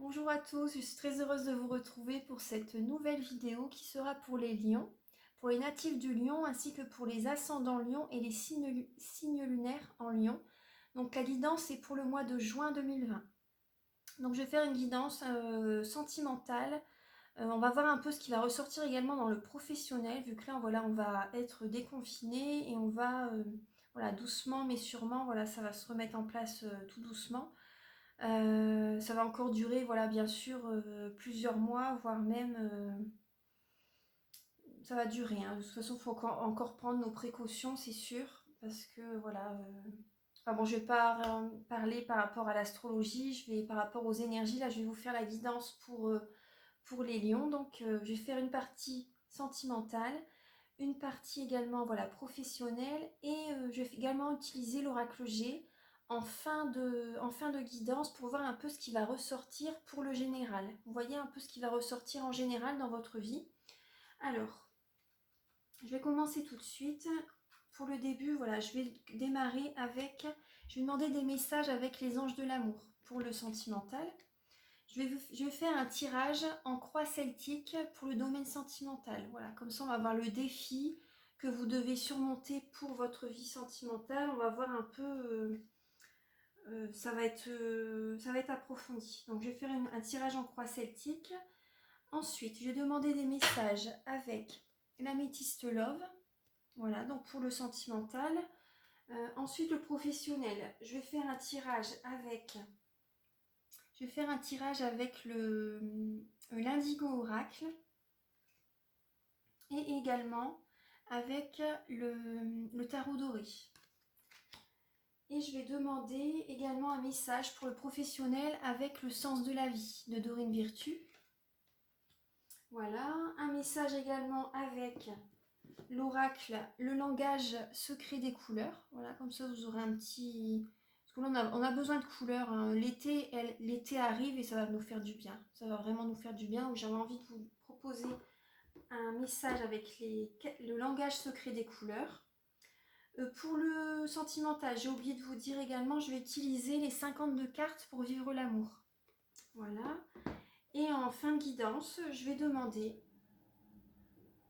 Bonjour à tous, je suis très heureuse de vous retrouver pour cette nouvelle vidéo qui sera pour les lions, pour les natifs du lion ainsi que pour les ascendants lions et les signes lunaires en lion. Donc la guidance est pour le mois de juin 2020. Donc je vais faire une guidance sentimentale. On va voir un peu ce qui va ressortir également dans le professionnel, vu que là voilà, on va être déconfiné et on va voilà, doucement mais sûrement, voilà, ça va se remettre en place tout doucement. Ça va encore durer, voilà, bien sûr, plusieurs mois, voire même, ça va durer, hein. De toute façon, il faut encore prendre nos précautions, c'est sûr, parce que, voilà, enfin bon, je vais pas parler par rapport à l'astrologie, je vais par rapport aux énergies, là, je vais vous faire la guidance pour les lions, donc je vais faire une partie sentimentale, une partie également voilà, professionnelle et je vais également utiliser l'oracle G en fin de guidance pour voir un peu ce qui va ressortir pour le général. Vous voyez un peu ce qui va ressortir en général dans votre vie. Alors, je vais commencer tout de suite. Pour le début, voilà, je vais démarrer avec, je vais demander des messages avec les anges de l'amour pour le sentimental. Je vais faire un tirage en croix celtique pour le domaine sentimental. Voilà, comme ça on va voir le défi que vous devez surmonter pour votre vie sentimentale. On va voir un peu, ça va être approfondi. Donc je vais faire un tirage en croix celtique. Ensuite, je vais demander des messages avec l'améthyste love. Voilà, donc pour le sentimental. Ensuite, le professionnel. Je vais faire un tirage avec l'indigo oracle et également avec le tarot doré. Et je vais demander également un message pour le professionnel avec le sens de la vie de Dorine Virtue. Voilà, un message également avec l'oracle, le langage secret des couleurs. Voilà, comme ça vous aurez un petit... Parce que là, on a besoin de couleurs, hein. L'été arrive et ça va nous faire du bien. Ça va vraiment nous faire du bien. Donc j'avais envie de vous proposer un message avec le langage secret des couleurs. Pour le sentimental, j'ai oublié de vous dire également, je vais utiliser les 52 cartes pour vivre l'amour. Voilà. Et en fin de guidance, je vais demander...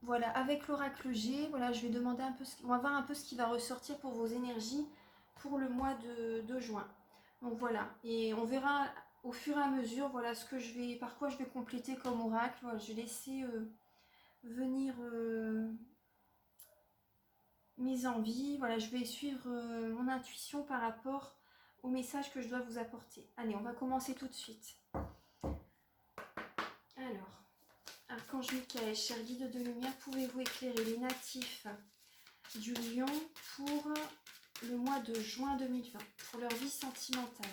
Voilà, avec l'oracle G, voilà, je vais demander un peu, on va voir un peu ce qui va ressortir pour vos énergies pour le mois de juin. Donc voilà, et on verra au fur et à mesure, voilà, par quoi je vais compléter comme oracle. Voilà, je vais laisser venir mes envies. Voilà, je vais suivre mon intuition par rapport au message que je dois vous apporter. Allez, on va commencer tout de suite. Alors, Archange Michael, cher guide de lumière, pouvez-vous éclairer les natifs du lion pour le mois de juin 2020, pour leur vie sentimentale?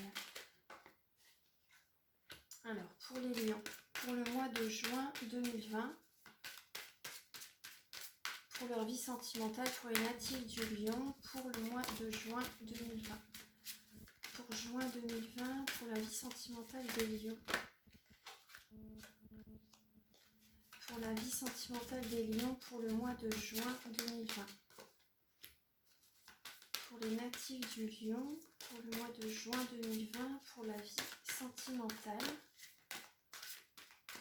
Alors, pour les lions, pour le mois de juin 2020, pour leur vie sentimentale, pour les natifs du lion, pour le mois de juin 2020. Pour juin 2020, pour la vie sentimentale des lions. Pour la vie sentimentale des lions, pour le mois de juin 2020. Pour les natifs du lion, pour le mois de juin 2020, pour la vie sentimentale.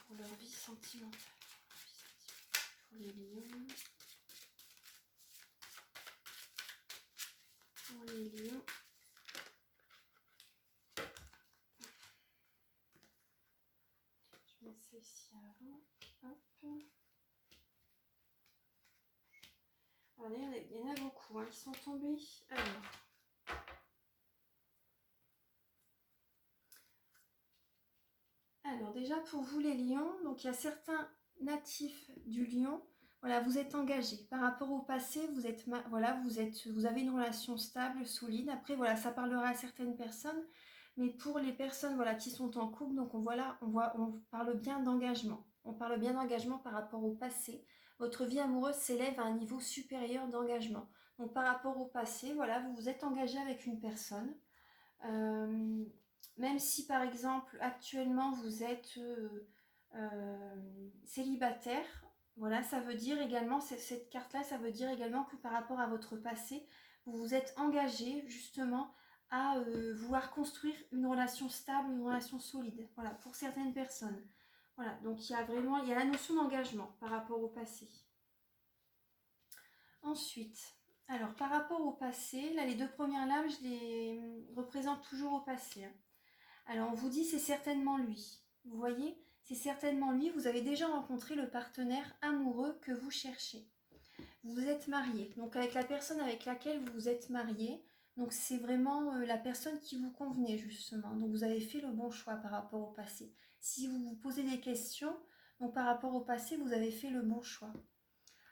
Pour leur vie sentimentale. Pour les lions. Pour les lions. Je mets ça ici avant. Hop. Alors, il y en a beaucoup, hein, qui sont tombés. Alors déjà pour vous les lions, donc il y a certains natifs du lion. Voilà, vous êtes engagés. Par rapport au passé, vous avez une relation stable, solide. Après, voilà, ça parlera à certaines personnes. Mais pour les personnes voilà, qui sont en couple, donc on parle bien d'engagement. On parle bien d'engagement par rapport au passé. Votre vie amoureuse s'élève à un niveau supérieur d'engagement. Donc par rapport au passé, voilà, vous vous êtes engagé avec une personne. Même si par exemple actuellement vous êtes célibataire, voilà, ça veut dire également, cette carte-là, ça veut dire également que par rapport à votre passé, vous vous êtes engagé justement à vouloir construire une relation stable, une relation solide. Voilà, pour certaines personnes. Voilà, donc il y a la notion d'engagement par rapport au passé. Ensuite, alors par rapport au passé, là les 2 premières lames, je les représente toujours au passé. Alors on vous dit c'est certainement lui. Vous voyez, c'est certainement lui, vous avez déjà rencontré le partenaire amoureux que vous cherchez. Vous êtes marié, donc avec la personne avec laquelle vous vous êtes marié, donc c'est vraiment la personne qui vous convenait justement. Donc vous avez fait le bon choix par rapport au passé. Si vous vous posez des questions, donc par rapport au passé, vous avez fait le bon choix.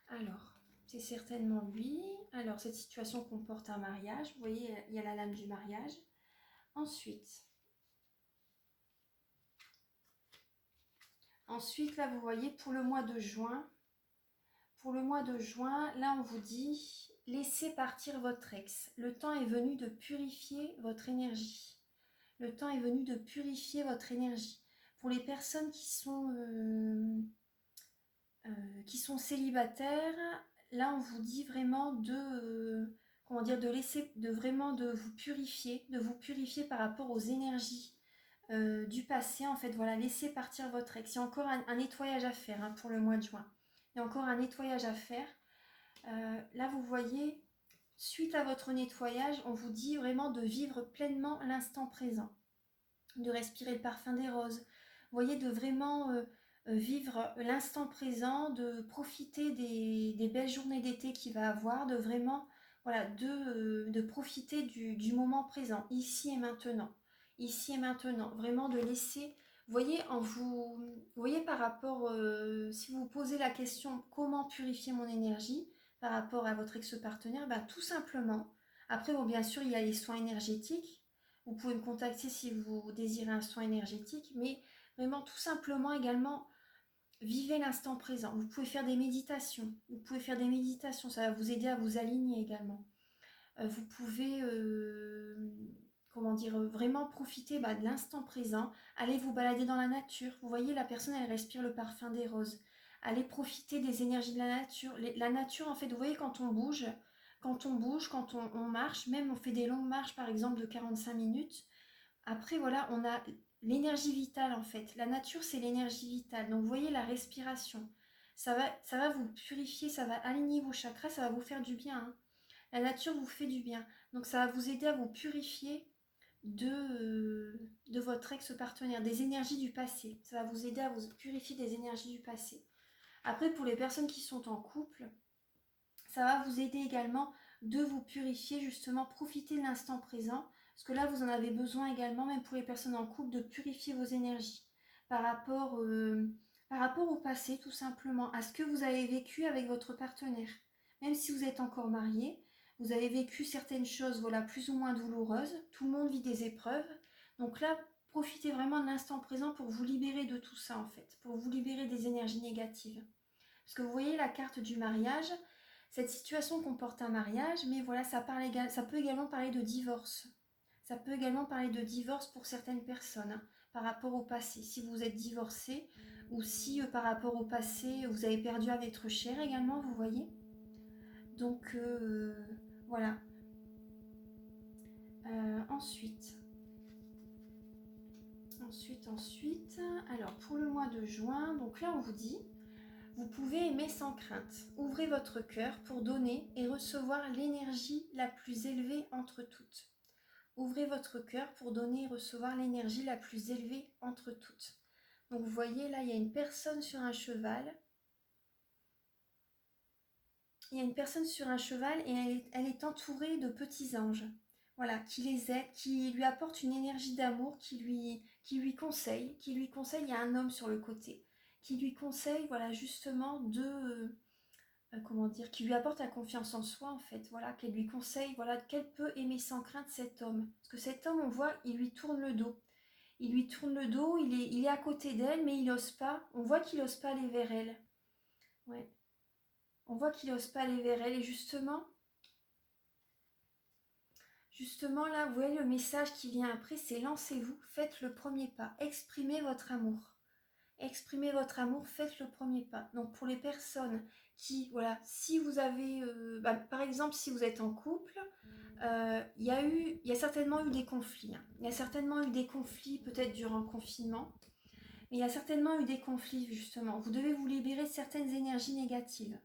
Alors, c'est certainement lui. Alors cette situation comporte un mariage. Vous voyez, il y a la lame du mariage. Ensuite, là vous voyez pour le mois de juin. Pour le mois de juin, là on vous dit, laissez partir votre ex. Le temps est venu de purifier votre énergie. Le temps est venu de purifier votre énergie. Pour les personnes qui sont célibataires, là on vous dit vraiment de vous purifier par rapport aux énergies du passé. En fait, voilà, laissez partir votre ex. Il y a encore un nettoyage à faire pour le mois de juin. Il y a encore un nettoyage à faire. Là, vous voyez, suite à votre nettoyage, on vous dit vraiment de vivre pleinement l'instant présent, de respirer le parfum des roses. Vous voyez, de vraiment vivre l'instant présent, de profiter des belles journées d'été qu'il va avoir, de vraiment, voilà, de profiter du moment présent, ici et maintenant. Ici et maintenant, vraiment de laisser. Vous voyez par rapport, si vous vous posez la question comment purifier mon énergie par rapport à votre ex-partenaire, bah, tout simplement. Après, bon, bien sûr, il y a les soins énergétiques. Vous pouvez me contacter si vous désirez un soin énergétique, mais vraiment tout simplement également, vivez l'instant présent. Vous pouvez faire des méditations. Ça va vous aider à vous aligner également. Vous pouvez vraiment profiter de l'instant présent. Allez vous balader dans la nature. Vous voyez, la personne, elle respire le parfum des roses. Allez profiter des énergies de la nature. La nature, en fait, vous voyez, quand on bouge, quand on marche, même on fait des longues marches, par exemple, de 45 minutes. Après, voilà, on a l'énergie vitale, en fait. La nature, c'est l'énergie vitale. Donc, vous voyez, la respiration. Ça va vous purifier, ça va aligner vos chakras, ça va vous faire du bien. La nature vous fait du bien. Donc ça va vous aider à vous purifier de votre ex-partenaire, des énergies du passé. Ça va vous aider à vous purifier des énergies du passé. Après, pour les personnes qui sont en couple, ça va vous aider également de vous purifier, justement, profiter de l'instant présent. Parce que là, vous en avez besoin également, même pour les personnes en couple, de purifier vos énergies par rapport au passé, tout simplement, à ce que vous avez vécu avec votre partenaire. Même si vous êtes encore marié, vous avez vécu certaines choses, voilà, plus ou moins douloureuses. Tout le monde vit des épreuves. Donc là, profitez vraiment de l'instant présent pour vous libérer de tout ça, en fait, pour vous libérer des énergies négatives. Parce que vous voyez la carte du mariage, cette situation comporte un mariage, mais voilà, ça peut également parler de divorce. Ça peut également parler de divorce pour certaines personnes par rapport au passé. Si vous êtes divorcé ou si par rapport au passé, vous avez perdu un être cher également, vous voyez. Donc voilà. Ensuite. Alors pour le mois de juin, donc là on vous dit, vous pouvez aimer sans crainte. Ouvrez votre cœur pour donner et recevoir l'énergie la plus élevée entre toutes. Ouvrez votre cœur pour donner et recevoir l'énergie la plus élevée entre toutes. Donc vous voyez là, il y a une personne sur un cheval. Il y a une personne sur un cheval et elle est entourée de petits anges. Voilà, qui les aident, qui lui apportent une énergie d'amour, qui lui conseille. Il y a un homme sur le côté, qui lui conseille, voilà, justement qui lui apporte la confiance en soi, en fait, voilà, qu'elle lui conseille, voilà, qu'elle peut aimer sans crainte cet homme. Parce que cet homme, on voit, il lui tourne le dos. Il lui tourne le dos, il est à côté d'elle, mais il n'ose pas. On voit qu'il n'ose pas aller vers elle. Ouais. On voit qu'il n'ose pas aller vers elle. Et justement là, vous voyez le message qui vient après, c'est lancez-vous, faites le premier pas, exprimez votre amour. exprimez votre amour, faites le premier pas. Donc pour les personnes qui, voilà, si vous avez, par exemple, si vous êtes en couple, il y a certainement eu des conflits. Hein. Il y a certainement eu des conflits peut-être durant le confinement, mais il y a certainement eu des conflits justement. Vous devez vous libérer de certaines énergies négatives.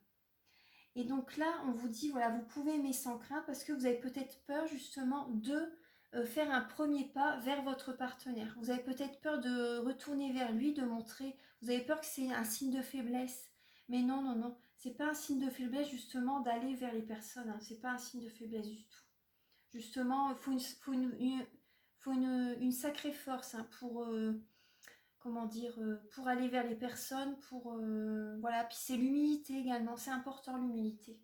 Et donc là, on vous dit, voilà, vous pouvez aimer sans crainte parce que vous avez peut-être peur justement de faire un premier pas vers votre partenaire. Vous avez peut-être peur de retourner vers lui, de montrer, vous avez peur que c'est un signe de faiblesse. Mais non, non, non, c'est pas un signe de faiblesse justement d'aller vers les personnes. Hein. C'est pas un signe de faiblesse du tout. Justement, il faut une sacrée force hein, pour, comment dire, pour aller vers les personnes, pour, voilà, puis c'est l'humilité également, c'est important l'humilité.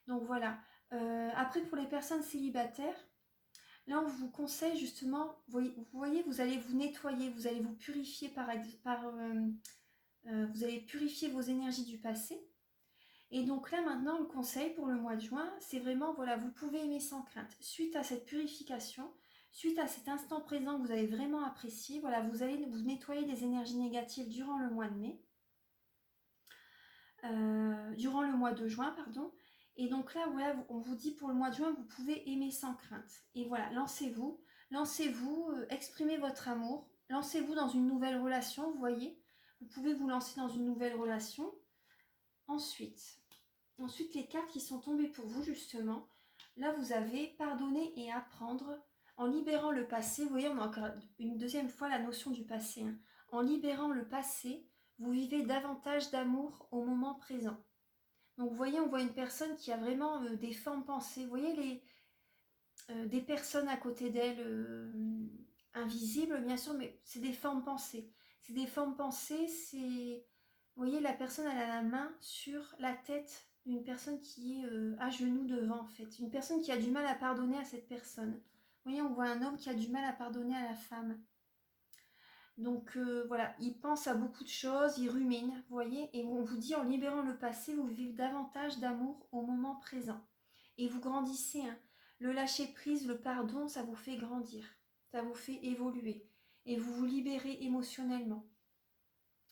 Donc voilà. Après, pour les personnes célibataires, là, on vous conseille justement, vous voyez, vous allez vous nettoyer, vous allez vous purifier vous allez purifier vos énergies du passé. Et donc là, maintenant, le conseil pour le mois de juin, c'est vraiment, voilà, vous pouvez aimer sans crainte. Suite à cette purification, suite à cet instant présent que vous avez vraiment apprécié, voilà, vous allez vous nettoyer des énergies négatives durant le mois de mai. Durant le mois de juin, pardon. Et donc là, voilà, on vous dit pour le mois de juin, vous pouvez aimer sans crainte. Et voilà, lancez-vous, exprimez votre amour, lancez-vous dans une nouvelle relation, vous voyez. Vous pouvez vous lancer dans une nouvelle relation. Ensuite, les cartes qui sont tombées pour vous, justement, là, vous avez pardonner et apprendre en libérant le passé. Vous voyez, on a encore une deuxième fois la notion du passé. Hein. En libérant le passé, vous vivez davantage d'amour au moment présent. Donc vous voyez, on voit une personne qui a vraiment des formes pensées. Vous voyez des personnes à côté d'elle, invisibles bien sûr, mais c'est des formes pensées. C'est des formes pensées, c'est... Vous voyez, la personne elle a la main sur la tête d'une personne qui est à genoux devant en fait. Une personne qui a du mal à pardonner à cette personne. Vous voyez, on voit un homme qui a du mal à pardonner à la femme. Donc voilà, il pense à beaucoup de choses, il rumine, vous voyez, et on vous dit en libérant le passé, vous vivez davantage d'amour au moment présent. Et vous grandissez, hein. Le lâcher-prise, le pardon, ça vous fait grandir, ça vous fait évoluer, et vous vous libérez émotionnellement.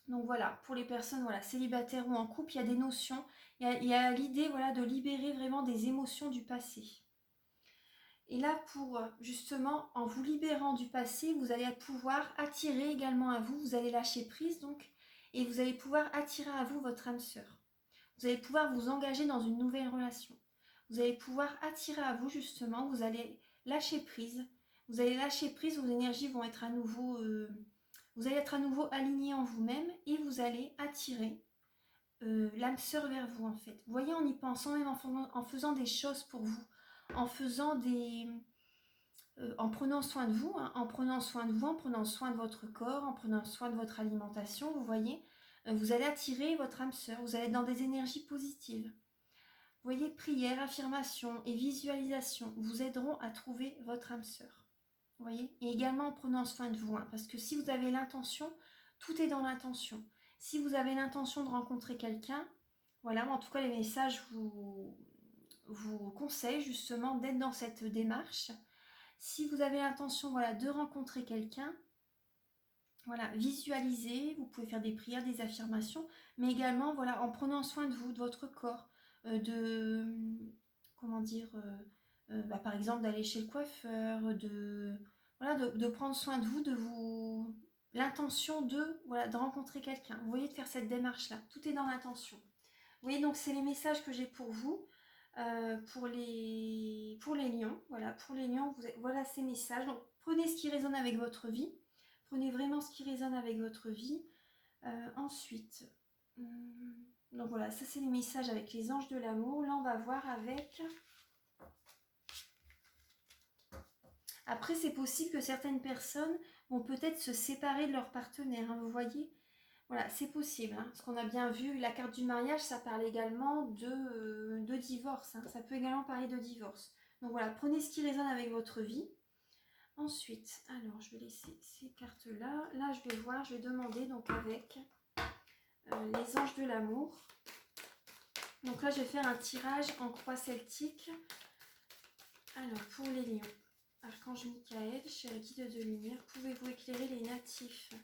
Donc voilà, pour les personnes voilà, célibataires ou en couple, il y a des notions, il y a l'idée voilà, de libérer vraiment des émotions du passé. Et là, pour justement, en vous libérant du passé, vous allez pouvoir attirer également à vous, vous allez lâcher prise donc, et vous allez pouvoir attirer à vous votre âme sœur. Vous allez pouvoir vous engager dans une nouvelle relation. Vous allez pouvoir attirer à vous justement, vous allez lâcher prise. Vous allez lâcher prise, vos énergies vont être à nouveau, vous allez être à nouveau aligné en vous-même et vous allez attirer l'âme sœur vers vous en fait. Vous voyez, en y pensant, même en faisant des choses pour vous, en faisant en prenant soin de vous, hein, en prenant soin de vous, en prenant soin de votre corps, en prenant soin de votre alimentation, vous voyez, vous allez attirer votre âme sœur, vous allez être dans des énergies positives. Vous voyez, prière, affirmation et visualisation vous aideront à trouver votre âme sœur. Vous voyez, et également en prenant soin de vous, hein, parce que si vous avez l'intention, tout est dans l'intention. Si vous avez l'intention de rencontrer quelqu'un, voilà, en tout cas les messages vous conseillent justement d'être dans cette démarche. Si vous avez l'intention voilà, de rencontrer quelqu'un, voilà, visualisez, vous pouvez faire des prières, des affirmations, mais également voilà, en prenant soin de vous, de votre corps, comment dire, par exemple d'aller chez le coiffeur, voilà, de prendre soin de vous, l'intention voilà, de rencontrer quelqu'un. Vous voyez, de faire cette démarche-là, tout est dans l'intention. Vous voyez, donc c'est les messages que j'ai pour vous. Pour les lions, voilà, pour les lions, voilà ces messages. Donc prenez ce qui résonne avec votre vie, prenez vraiment ce qui résonne avec votre vie. Ensuite, donc voilà, ça c'est les messages avec les anges de l'amour. Là on va voir avec... Après c'est possible que certaines personnes vont peut-être se séparer de leur partenaire, hein, vous voyez. Voilà, c'est possible. Hein, parce qu'on a bien vu, la carte du mariage, ça parle également de divorce. Hein, ça peut également parler de divorce. Donc voilà, prenez ce qui résonne avec votre vie. Ensuite, alors je vais laisser ces cartes-là. Là, je vais voir, je vais demander donc avec les anges de l'amour. Donc là, je vais faire un tirage en croix celtique. Alors, pour les lions, Archange Michael, cher guide de lumière, pouvez-vous éclairer les natifs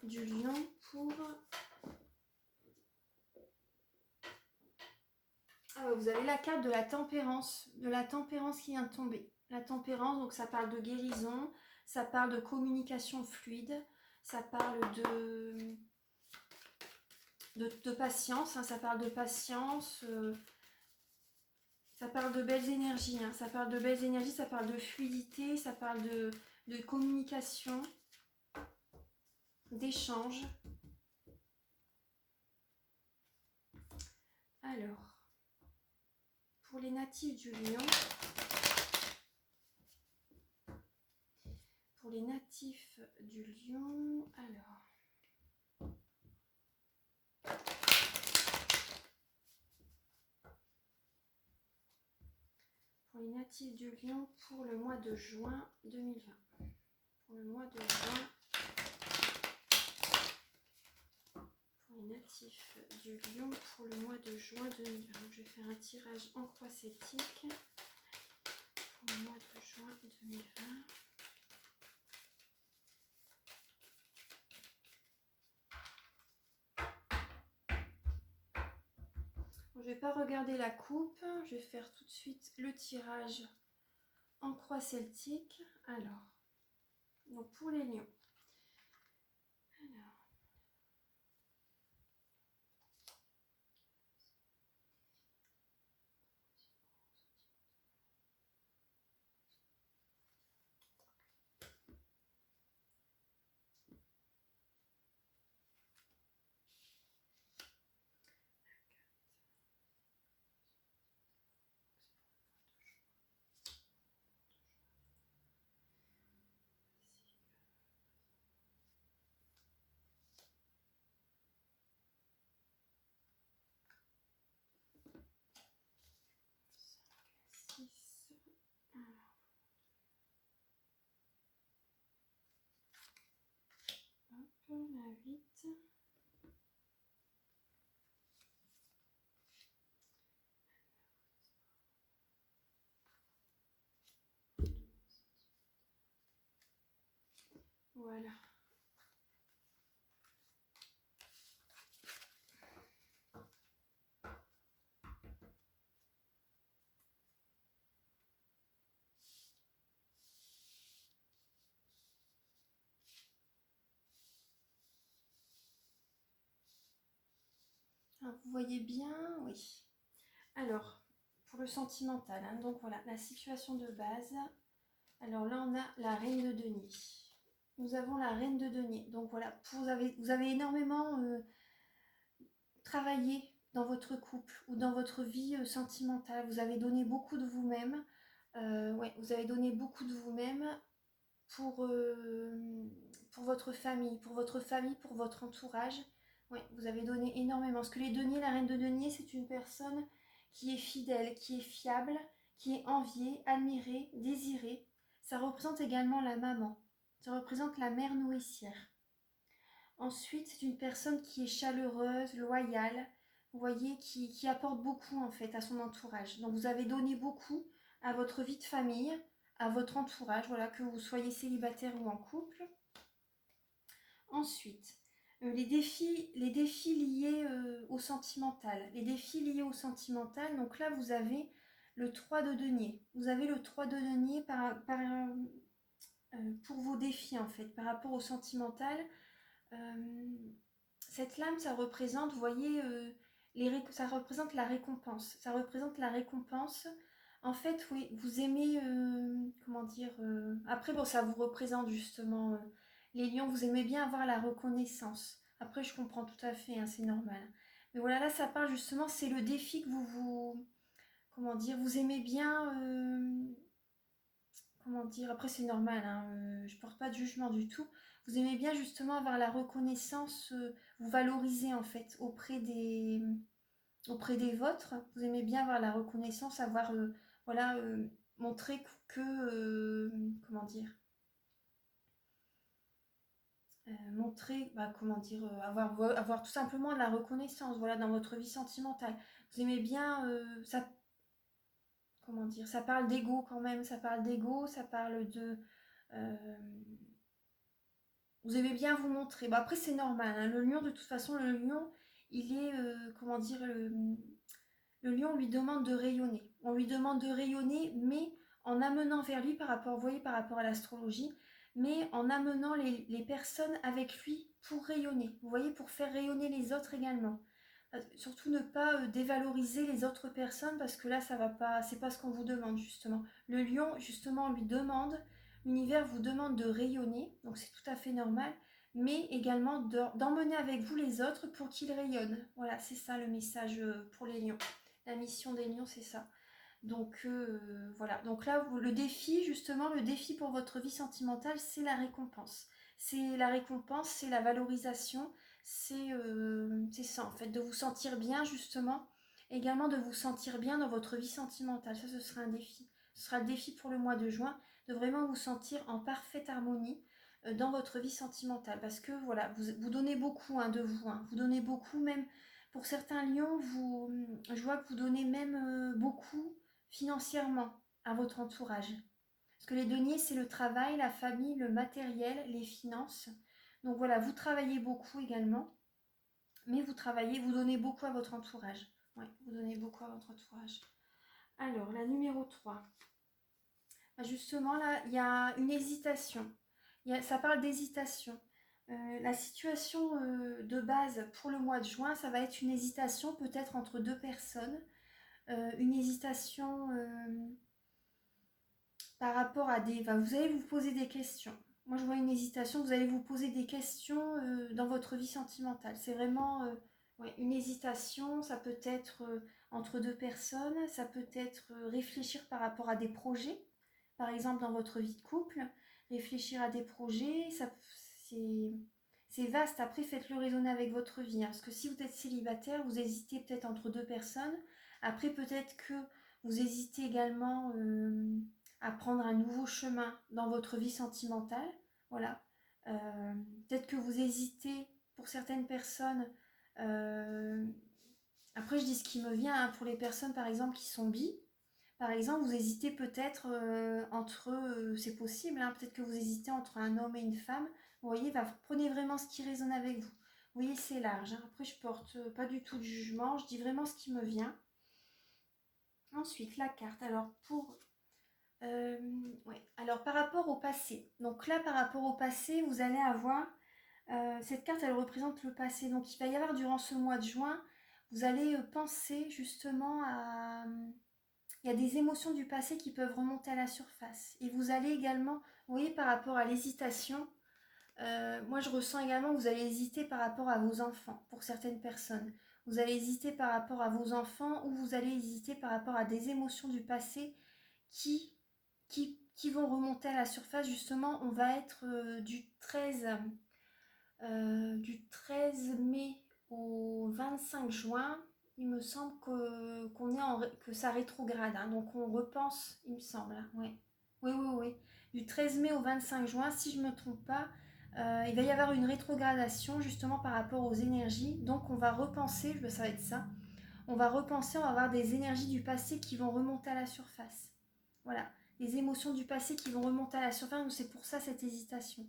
du lion pour... Ah ouais, vous avez la carte de la tempérance qui vient de tomber. La tempérance, donc ça parle de guérison, ça parle de communication fluide, ça parle de patience, hein, ça parle de patience, ça parle de belles énergies, hein, ça parle de belles énergies, ça parle de fluidité, ça parle de communication, d'échange. Alors, pour les natifs du lion, alors... Pour les natifs du lion pour le mois de juin 2020. Pour le mois de juin, pour les natifs du lion pour le mois de juin 2020. Donc, je vais faire un tirage en croix celtique pour le mois de juin 2020. Bon, je ne vais pas regarder la coupe, je vais faire tout de suite le tirage en croix celtique. Alors, donc pour les lions. Alors, la 8. Voilà. Alors, vous voyez bien, oui. Alors, pour le sentimental, hein, donc voilà, la situation de base. Alors là, on a la reine de denier. Nous avons la reine de denier. Donc voilà, vous avez énormément travaillé dans votre couple ou dans votre vie sentimentale. Vous avez donné beaucoup de vous-même. Ouais, vous avez donné beaucoup de vous-même pour votre famille, pour votre entourage. Ouais, vous avez donné énormément. Parce que les deniers, la reine de denier, c'est une personne qui est fidèle, qui est fiable, qui est enviée, admirée, désirée. Ça représente également la maman. Ça représente la mère nourricière. Ensuite, c'est une personne qui est chaleureuse, loyale, vous voyez, qui apporte beaucoup en fait à son entourage. Donc vous avez donné beaucoup à votre vie de famille, à votre entourage, voilà, que vous soyez célibataire ou en couple. Ensuite, les défis liés au sentimental. Les défis liés au sentimental, donc là vous avez le 3 de denier. Vous avez le 3 de denier pour vos défis en fait, par rapport au sentimental. Cette lame, ça représente, vous voyez, ça représente la récompense. Ça représente la récompense. En fait, oui, vous aimez, comment dire, après, bon, ça vous représente justement, les lions, vous aimez bien avoir la reconnaissance. Après, je comprends tout à fait, hein, c'est normal. Mais voilà, là, ça parle justement, c'est le défi que comment dire, vous aimez bien, comment dire, après c'est normal, hein, je porte pas de jugement du tout. Vous aimez bien justement avoir la reconnaissance, vous valorisez en fait auprès des vôtres. Vous aimez bien avoir la reconnaissance, avoir voilà, montrer comment dire, montrer, bah, comment dire, avoir tout simplement de la reconnaissance, voilà, dans votre vie sentimentale. Vous aimez bien ça, comment dire, ça parle d'ego quand même, ça parle d'ego, ça parle de euh, Vous aimez bien vous montrer. Bon, après, c'est normal, hein. Le lion, de toute façon, le lion, il est, comment dire, le lion, on lui demande de rayonner. On lui demande de rayonner, mais en amenant vers lui, par rapport, vous voyez, par rapport à l'astrologie, mais en amenant les personnes avec lui pour rayonner. Vous voyez, pour faire rayonner les autres également. Surtout ne pas dévaloriser les autres personnes parce que là, ça va pas, c'est pas ce qu'on vous demande justement. Le lion, justement, lui demande, l'univers vous demande de rayonner, donc c'est tout à fait normal, mais également d'emmener avec vous les autres pour qu'ils rayonnent. Voilà, c'est ça le message pour les lions. La mission des lions, c'est ça. Donc voilà. Donc là, le défi, justement, le défi pour votre vie sentimentale, c'est la récompense. C'est la récompense, c'est la valorisation, c'est ça en fait, de vous sentir bien justement, également de vous sentir bien dans votre vie sentimentale. Ça, ce sera un défi. Ce sera le défi pour le mois de juin, de vraiment vous sentir en parfaite harmonie dans votre vie sentimentale. Parce que voilà, vous donnez beaucoup hein, de vous, hein. Vous donnez beaucoup, même pour certains lions, je vois que vous donnez même beaucoup financièrement à votre entourage. Parce que les deniers, c'est le travail, la famille, le matériel, les finances. Donc voilà, vous travaillez beaucoup également, mais vous travaillez, vous donnez beaucoup à votre entourage. Oui, vous donnez beaucoup à votre entourage. Alors, la numéro 3. Justement, là, il y a une hésitation. Ça parle d'hésitation. La situation de base pour le mois de juin, ça va être une hésitation peut-être entre deux personnes. Une hésitation par rapport à des... Enfin, vous allez vous poser des questions. Moi, je vois une hésitation. Vous allez vous poser des questions dans votre vie sentimentale. C'est vraiment ouais, une hésitation. Ça peut être entre deux personnes. Ça peut être réfléchir par rapport à des projets. Par exemple, dans votre vie de couple. Réfléchir à des projets. C'est vaste. Après, faites-le raisonner avec votre vie. Hein, parce que si vous êtes célibataire, vous hésitez peut-être entre deux personnes. Après, peut-être que vous hésitez également à prendre un nouveau chemin dans votre vie sentimentale. Voilà. Peut-être que vous hésitez pour certaines personnes. euh, Après, je dis ce qui me vient hein, pour les personnes, par exemple, qui sont bi. Par exemple, vous hésitez peut-être entre, c'est possible, hein, peut-être que vous hésitez entre un homme et une femme. Vous voyez, prenez vraiment ce qui résonne avec vous. Vous voyez, c'est large. Hein. Après, je porte pas du tout de jugement, je dis vraiment ce qui me vient. Ensuite, la carte. Alors, ouais. Alors, par rapport au passé. Donc là, par rapport au passé, vous allez avoir... cette carte, elle représente le passé. Donc, il va y avoir durant ce mois de juin, vous allez penser justement à... Il y a des émotions du passé qui peuvent remonter à la surface. Et vous allez également, vous voyez, par rapport à l'hésitation, moi je ressens également que vous allez hésiter par rapport à vos enfants, pour certaines personnes. Vous allez hésiter par rapport à vos enfants ou vous allez hésiter par rapport à des émotions du passé qui, qui vont remonter à la surface. Justement, on va être du 13 mai au 25 juin. Il me semble que ça rétrograde. Hein, donc on repense, il me semble. Hein, ouais. Oui, oui, oui. Du 13 mai au 25 juin, si je ne me trompe pas, il va y avoir une rétrogradation justement par rapport aux énergies. Donc on va repenser, ça va être ça. On va repenser, on va avoir des énergies du passé qui vont remonter à la surface. Voilà, les émotions du passé qui vont remonter à la surface, donc c'est pour ça cette hésitation.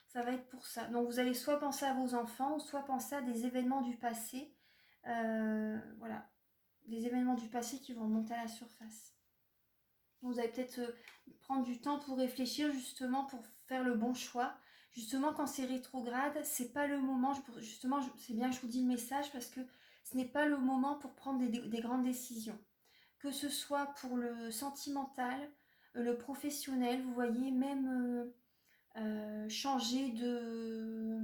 Ça va être pour ça. Donc vous allez soit penser à vos enfants, ou soit penser à des événements du passé. Voilà, des événements du passé qui vont remonter à la surface. Vous allez peut-être prendre du temps pour réfléchir justement pour faire le bon choix. Justement, quand c'est rétrograde, c'est pas le moment. Justement, c'est bien que je vous dis le message parce que ce n'est pas le moment pour prendre des grandes décisions. Que ce soit pour le sentimental, le professionnel, vous voyez, même changer de...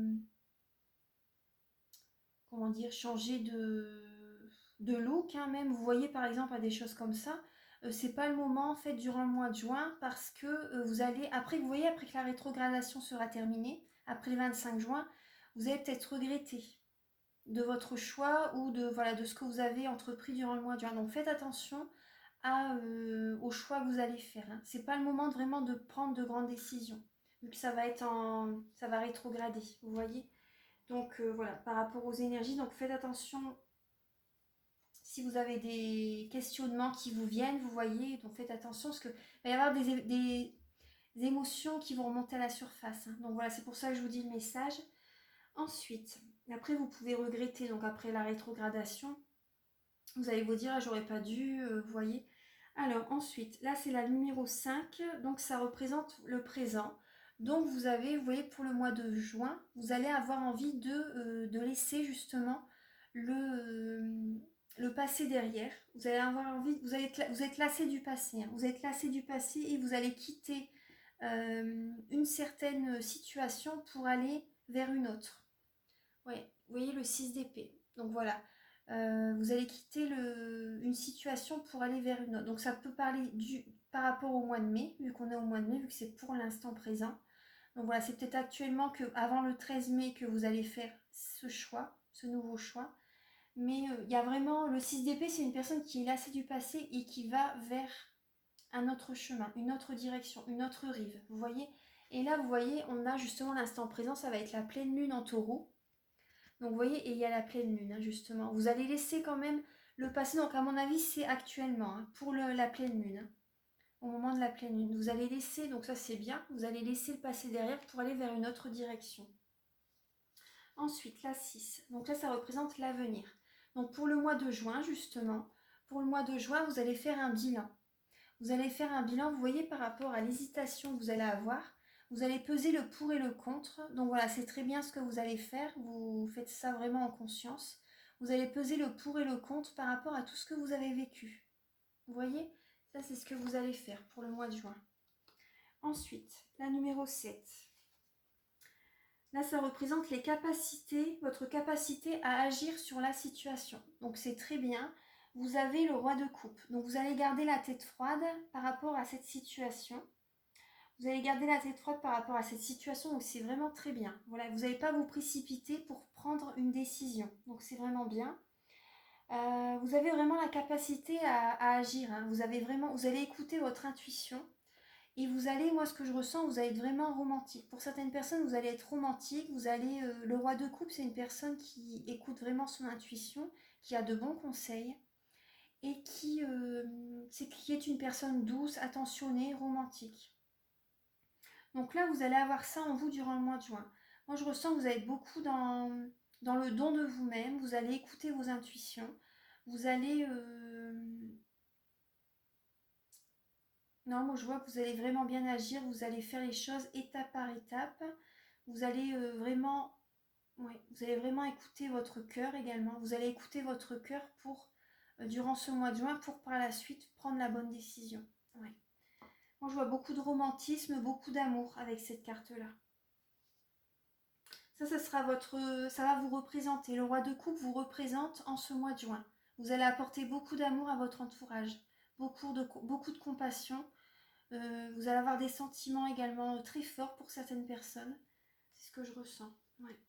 Comment dire, changer de look, hein, même, vous voyez par exemple à des choses comme ça, c'est pas le moment en fait durant le mois de juin parce que vous allez, après vous voyez, après que la rétrogradation sera terminée, après le 25 juin, vous allez peut-être regretter de votre choix ou de, voilà, de ce que vous avez entrepris durant le mois de juin. Donc faites attention au choix que vous allez faire. Hein. C'est pas le moment vraiment de prendre de grandes décisions, vu que ça va rétrograder, vous voyez. Donc voilà, par rapport aux énergies, donc faites attention si vous avez des questionnements qui vous viennent, vous voyez, donc faites attention parce que il va y avoir émotions qui vont remonter à la surface. Hein. Donc voilà, c'est pour ça que je vous dis le message. Ensuite, après vous pouvez regretter, donc après la rétrogradation, vous allez vous dire, ah, j'aurais pas dû, vous voyez. Alors ensuite, là c'est la numéro 5, donc ça représente le présent. Donc vous avez, vous voyez, pour le mois de juin, vous allez avoir envie de laisser justement le passé derrière. Vous allez avoir envie, vous êtes lassé du passé, hein. Vous êtes lassé du passé et vous allez quitter une certaine situation pour aller vers une autre. Ouais, vous voyez le 6 d'épée. Donc voilà, vous allez quitter une situation pour aller vers une autre. Donc ça peut parler par rapport au mois de mai, vu qu'on est au mois de mai, vu que c'est pour l'instant présent. Donc voilà, c'est peut-être actuellement avant le 13 mai que vous allez faire ce choix, ce nouveau choix. Mais il y a vraiment, le 6 d'épée, c'est une personne qui est lassée du passé et qui va vers un autre chemin, une autre direction, une autre rive. Vous voyez? Et là, vous voyez, on a justement l'instant présent, ça va être la pleine lune en taureau. Donc vous voyez, et il y a la pleine lune, hein, justement. Vous allez laisser quand même le passé. Donc à mon avis, c'est actuellement, hein, pour la pleine lune. Hein, au moment de la pleine lune. Vous allez laisser, donc ça c'est bien, vous allez laisser le passé derrière pour aller vers une autre direction. Ensuite, la 6. Donc là, ça représente l'avenir. Donc pour le mois de juin, justement, pour le mois de juin, vous allez faire un bilan. Vous allez faire un bilan, vous voyez, par rapport à l'hésitation que vous allez avoir. Vous allez peser le pour et le contre. Donc voilà, c'est très bien ce que vous allez faire. Vous faites ça vraiment en conscience. Vous allez peser le pour et le contre par rapport à tout ce que vous avez vécu. Vous voyez? Ça, c'est ce que vous allez faire pour le mois de juin. Ensuite, la numéro 7. Là, ça représente les capacités, votre capacité à agir sur la situation. Donc c'est très bien. Vous avez le roi de coupe. Donc vous allez garder la tête froide par rapport à cette situation. Vous allez garder la tête froide par rapport à cette situation, donc c'est vraiment très bien. Voilà, vous n'allez pas vous précipiter pour prendre une décision, donc c'est vraiment bien. Vous avez vraiment la capacité à agir, hein. Vous allez écouter votre intuition et vous allez, moi ce que je ressens, vous allez être vraiment romantique. Pour certaines personnes, vous allez être romantique, le roi de coupe, c'est une personne qui écoute vraiment son intuition, qui a de bons conseils et qui est une personne douce, attentionnée, romantique. Donc là, vous allez avoir ça en vous durant le mois de juin. Moi, je ressens que vous allez être beaucoup dans le don de vous-même. Vous allez écouter vos intuitions. Vous allez... Non, moi, je vois que vous allez vraiment bien agir. Vous allez faire les choses étape par étape. Vous allez vraiment... Ouais, vous allez vraiment écouter votre cœur également. Vous allez écouter votre cœur durant ce mois de juin pour par la suite prendre la bonne décision. Ouais. Moi, je vois beaucoup de romantisme, beaucoup d'amour avec cette carte-là. Ça va vous représenter. Le roi de coupe vous représente en ce mois de juin. Vous allez apporter beaucoup d'amour à votre entourage, beaucoup de compassion. Vous allez avoir des sentiments également très forts pour certaines personnes. C'est ce que je ressens. Ouais.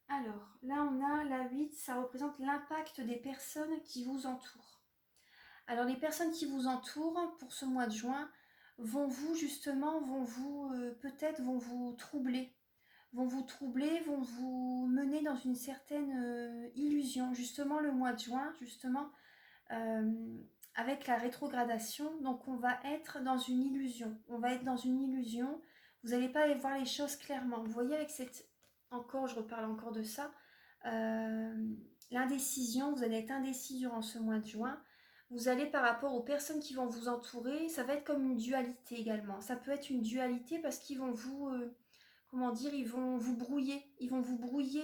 Alors, là on a la 8, ça représente l'impact des personnes qui vous entourent. Alors les personnes qui vous entourent pour ce mois de juin peut-être vont vous troubler, vont vous mener dans une certaine illusion. Justement le mois de juin, avec la rétrogradation, donc on va être dans une illusion. Vous n'allez pas aller voir les choses clairement. Vous voyez avec je reparle encore de ça, l'indécision, vous allez être indécis durant ce mois de juin. Vous allez par rapport aux personnes qui vont vous entourer, ça va être comme une dualité également. Ça peut être une dualité parce qu'ils vont ils vont vous brouiller. Ils vont vous brouiller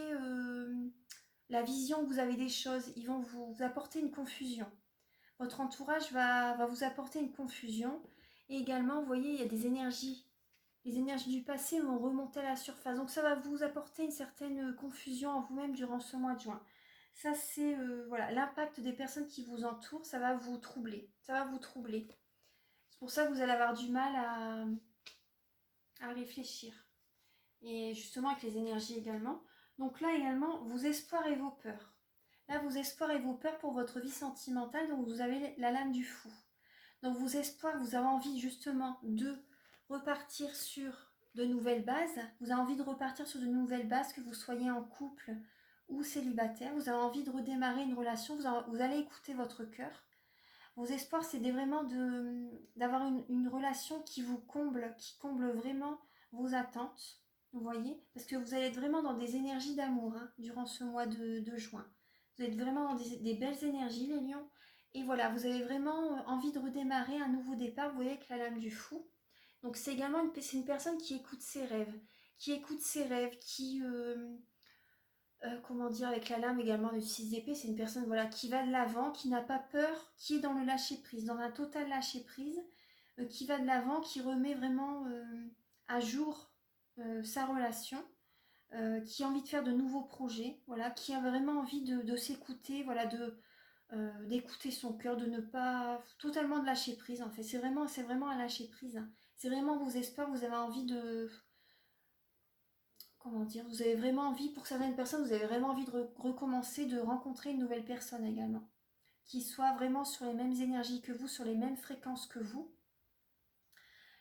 la vision que vous avez des choses. Ils vont vous apporter une confusion. Votre entourage va vous apporter une confusion. Et également, vous voyez, il y a des énergies. Les énergies du passé vont remonter à la surface. Donc ça va vous apporter une certaine confusion en vous-même durant ce mois de juin. Ça, c'est l'impact des personnes qui vous entourent, ça va vous troubler. Ça va vous troubler. C'est pour ça que vous allez avoir du mal à réfléchir. Et justement avec les énergies également. Donc là également, vos espoirs et vos peurs. Là, vos espoirs et vos peurs pour votre vie sentimentale, donc vous avez la lame du fou. Donc vos espoirs, vous avez envie justement de repartir sur de nouvelles bases. Vous avez envie de repartir sur de nouvelles bases, que vous soyez en couple ou célibataire. Vous avez envie de redémarrer une relation. Vous allez écouter votre cœur. Vos espoirs, c'est vraiment d'avoir une relation qui comble vraiment vos attentes, vous voyez? Parce que vous allez être vraiment dans des énergies d'amour hein, durant ce mois de juin. Vous êtes vraiment dans des belles énergies, les lions. Et voilà, vous avez vraiment envie de redémarrer un nouveau départ, vous voyez, avec la lame du fou. Donc c'est également c'est une personne qui écoute ses rêves, comment dire, avec la lame également de 6 épées, c'est une personne voilà, qui va de l'avant, qui n'a pas peur, qui est dans le lâcher-prise, dans un total lâcher-prise, qui va de l'avant, qui remet vraiment à jour sa relation, qui a envie de faire de nouveaux projets, voilà, qui a vraiment envie de s'écouter, voilà, d'écouter son cœur, de ne pas totalement de lâcher prise en fait. C'est vraiment un lâcher prise. Hein. C'est vraiment vos espoirs, vous avez envie de comment dire, vous avez vraiment envie, pour certaines personnes, vous avez vraiment envie de recommencer, de rencontrer une nouvelle personne également, qui soit vraiment sur les mêmes énergies que vous, sur les mêmes fréquences que vous.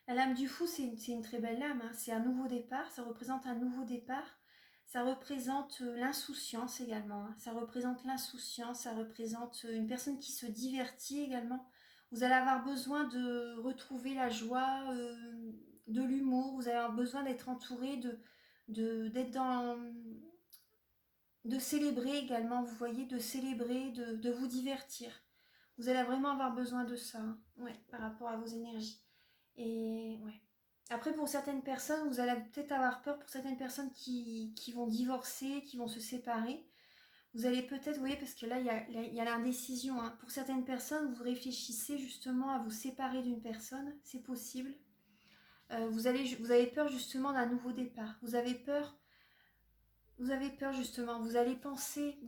La lame du fou, c'est une très belle lame, hein. C'est un nouveau départ, ça représente un nouveau départ, ça représente l'insouciance également, hein. Ça représente l'insouciance, ça représente une personne qui se divertit également. Vous allez avoir besoin de retrouver la joie, de l'humour, vous allez avoir besoin d'être entouré d'être dans de célébrer également, vous voyez, de célébrer, de vous divertir. Vous allez vraiment avoir besoin de ça, hein, ouais, par rapport à vos énergies. Et ouais. Après, pour certaines personnes, vous allez peut-être avoir peur, pour certaines personnes qui vont divorcer, qui vont se séparer. Vous allez peut-être, vous voyez, parce que là, il y a l'indécision. Hein. Pour certaines personnes, vous réfléchissez justement à vous séparer d'une personne, c'est possible. Vous avez peur justement d'un nouveau départ. Vous avez peur justement, vous allez penser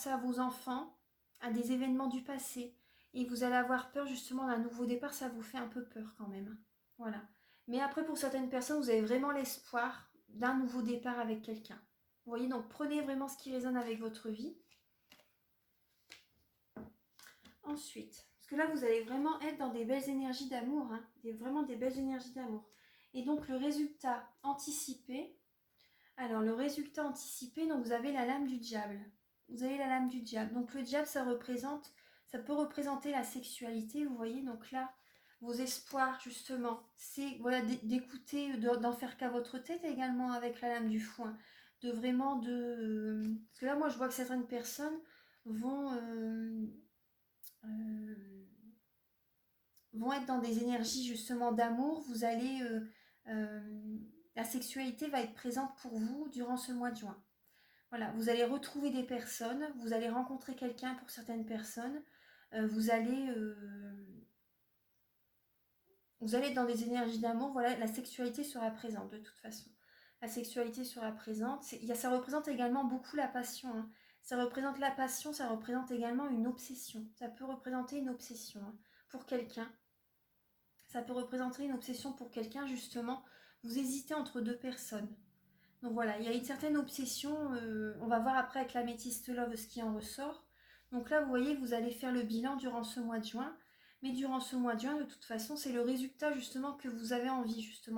à vos enfants, à des événements du passé, et vous allez avoir peur justement d'un nouveau départ, ça vous fait un peu peur quand même. Voilà. Mais après, pour certaines personnes, vous avez vraiment l'espoir d'un nouveau départ avec quelqu'un. Vous voyez, donc prenez vraiment ce qui résonne avec votre vie. Ensuite, parce que là, vous allez vraiment être dans des belles énergies d'amour, hein, vraiment des belles énergies d'amour. Et donc, le résultat anticipé, alors, le résultat anticipé, donc vous avez la lame du diable. Vous avez la lame du diable. Donc, le diable, ça peut représenter la sexualité, vous voyez. Donc là, vos espoirs, justement, c'est voilà, d'écouter, d'en faire qu'à votre tête également avec la lame du foin. De vraiment parce que là, moi, je vois que certaines personnes vont, vont être dans des énergies, justement, d'amour. La sexualité va être présente pour vous durant ce mois de juin. Voilà, vous allez retrouver des personnes, vous allez rencontrer quelqu'un pour certaines personnes, vous allez être dans des énergies d'amour, voilà, la sexualité sera présente de toute façon. La sexualité sera présente, ça représente également beaucoup la passion. Hein. Ça représente la passion, ça représente également une obsession. Ça peut représenter une obsession hein, pour quelqu'un. Ça peut représenter une obsession pour quelqu'un, justement. Vous hésitez entre deux personnes. Donc voilà, il y a une certaine obsession, on va voir après avec l'améthyste love ce qui en ressort. Donc là, vous voyez, vous allez faire le bilan durant ce mois de juin. Mais durant ce mois de juin, de toute façon, c'est le résultat justement que vous avez envie justement